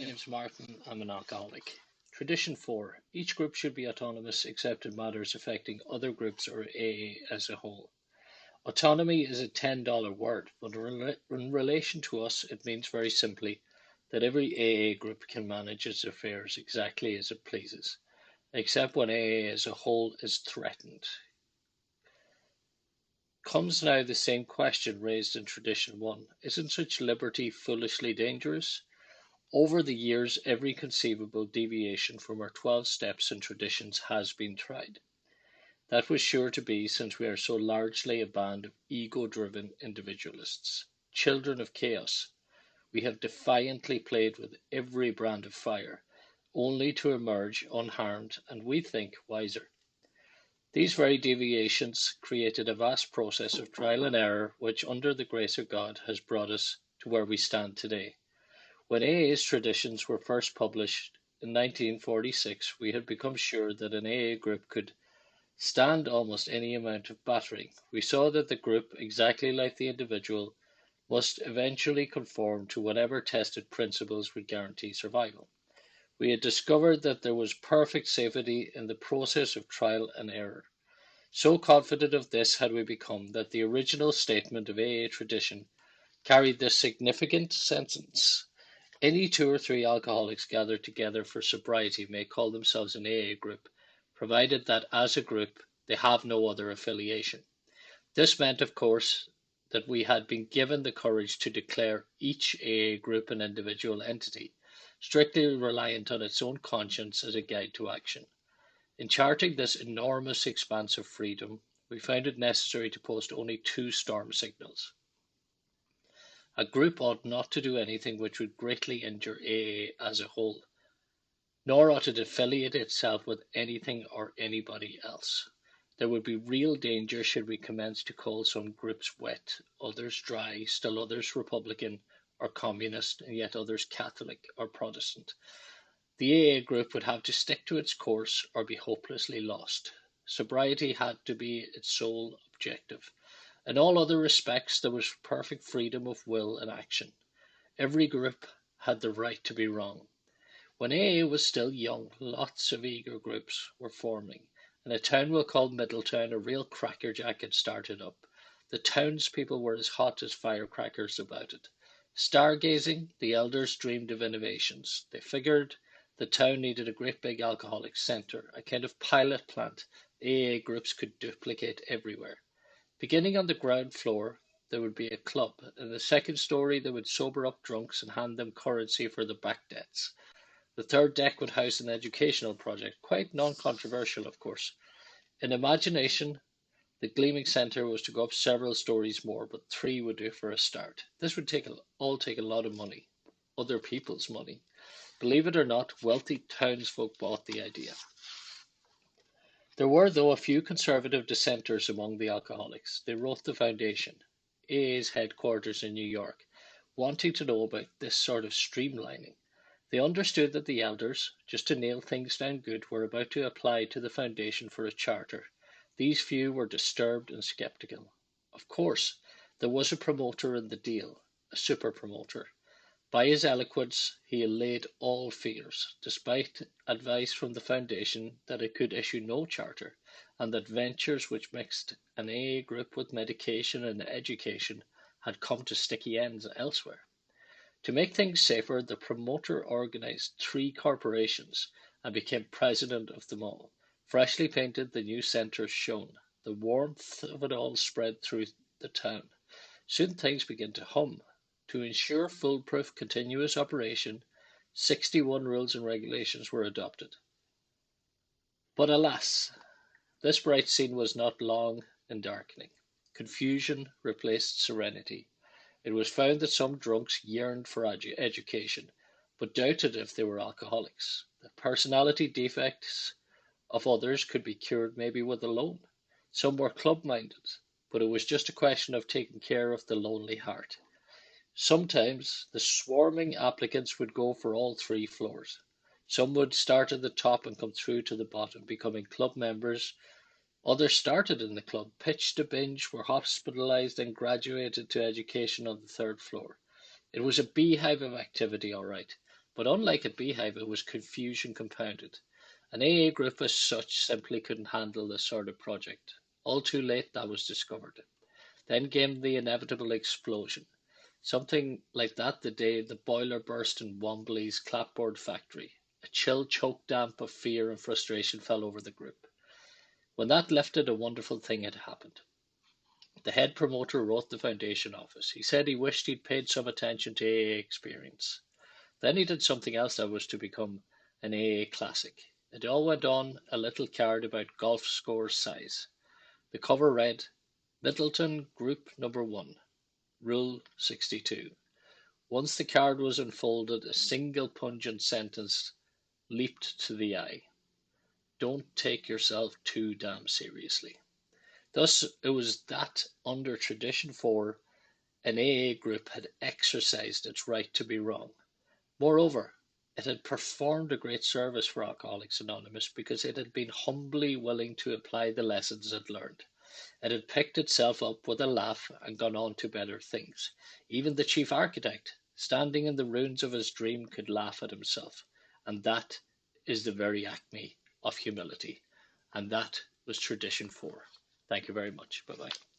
name's Martin. I'm an alcoholic. Tradition 4. Each group should be autonomous except in matters affecting other groups or AA as a whole. Autonomy is a $10 word, but in relation to us, it means very simply that every AA group can manage its affairs exactly as it pleases, except when AA as a whole is threatened. Comes now the same question raised in Tradition 1. Isn't such liberty foolishly dangerous? Over the years, every conceivable deviation from our 12 steps and traditions has been tried. That was sure to be, since we are so largely a band of ego-driven individualists, children of chaos. We have defiantly played with every brand of fire, only to emerge unharmed and, we think, wiser. These very deviations created a vast process of trial and error which, under the grace of God, has brought us to where we stand today. When AA's traditions were first published in 1946, we had become sure that an AA group could stand almost any amount of battering. We saw that the group, exactly like the individual, must eventually conform to whatever tested principles would guarantee survival. We had discovered that there was perfect safety in the process of trial and error. So confident of this had we become that the original statement of AA tradition carried this significant sentence: any two or three alcoholics gathered together for sobriety may call themselves an AA group, provided that as a group they have no other affiliation. This meant, of course, that we had been given the courage to declare each AA group an individual entity, strictly reliant on its own conscience as a guide to action. In charting this enormous expanse of freedom, we found it necessary to post only two storm signals. A group ought not to do anything which would greatly injure AA as a whole, nor ought it affiliate itself with anything or anybody else. There would be real danger should we commence to call some groups wet, others dry, still others Republican or Communist, and yet others Catholic or Protestant. The AA group would have to stick to its course or be hopelessly lost. Sobriety had to be its sole objective. In all other respects, there was perfect freedom of will and action. Every group had the right to be wrong. When AA was still young, lots of eager groups were forming. In a town we'll call Middletown, a real crackerjack had started up. The townspeople were as hot as firecrackers about it. Stargazing, the elders dreamed of innovations. They figured the town needed a great big alcoholic centre, a kind of pilot plant AA groups could duplicate everywhere. Beginning on the ground floor, there would be a club. In the second story, they would sober up drunks and hand them currency for the back debts. The third deck would house an educational project, quite non-controversial, of course. In imagination, the Gleaming Centre was to go up several stories more, but three would do for a start. This would all take a lot of money, other people's money. Believe it or not, wealthy townsfolk bought the idea. There were, though, a few conservative dissenters among the alcoholics. They wrote the foundation, AA's headquarters in New York, wanting to know about this sort of streamlining. They understood that the elders, just to nail things down good, were about to apply to the foundation for a charter. These few were disturbed and sceptical. Of course, there was a promoter in the deal, a super promoter. By his eloquence he allayed all fears, despite advice from the foundation that it could issue no charter, and that ventures which mixed an AA group with medication and education had come to sticky ends elsewhere. To make things safer, the promoter organized three corporations and became president of them all. Freshly painted, the new centre shone. The warmth of it all spread through the town. Soon things began to hum. To ensure foolproof continuous operation, 61 rules and regulations were adopted. But alas, this bright scene was not long in darkening. Confusion replaced serenity. It was found that some drunks yearned for education, but doubted if they were alcoholics. The personality defects of others could be cured maybe with a loan. Some were club-minded, but it was just a question of taking care of the lonely heart. Sometimes the swarming applicants would go for all three floors. Some would start at the top and come through to the bottom, becoming club members. Others started in the club, pitched a binge, were hospitalized, and graduated to education on the third floor. It was a beehive of activity, all right. But unlike a beehive, it was confusion compounded. An AA group as such simply couldn't handle this sort of project. All too late, that was discovered. Then came the inevitable explosion. Something like that the day the boiler burst in Wombly's clapboard factory. A chill choke damp of fear and frustration fell over the group. When that lifted, a wonderful thing had happened. The head promoter wrote the foundation office. He said he wished he'd paid some attention to AA experience. Then he did something else that was to become an AA classic. It all went on a little card about golf score size. The cover read, Middleton Group Number 1, Rule 62. Once the card was unfolded, a single pungent sentence leaped to the eye. Don't take yourself too damn seriously. Thus, it was that under Tradition 4, an AA group had exercised its right to be wrong. Moreover, it had performed a great service for Alcoholics Anonymous because it had been humbly willing to apply the lessons it learned. It had picked itself up with a laugh and gone on to better things. Even the chief architect, standing in the ruins of his dream, could laugh at himself. And that is the very acme of humility. And that was Tradition 4. Thank you very much. Bye bye.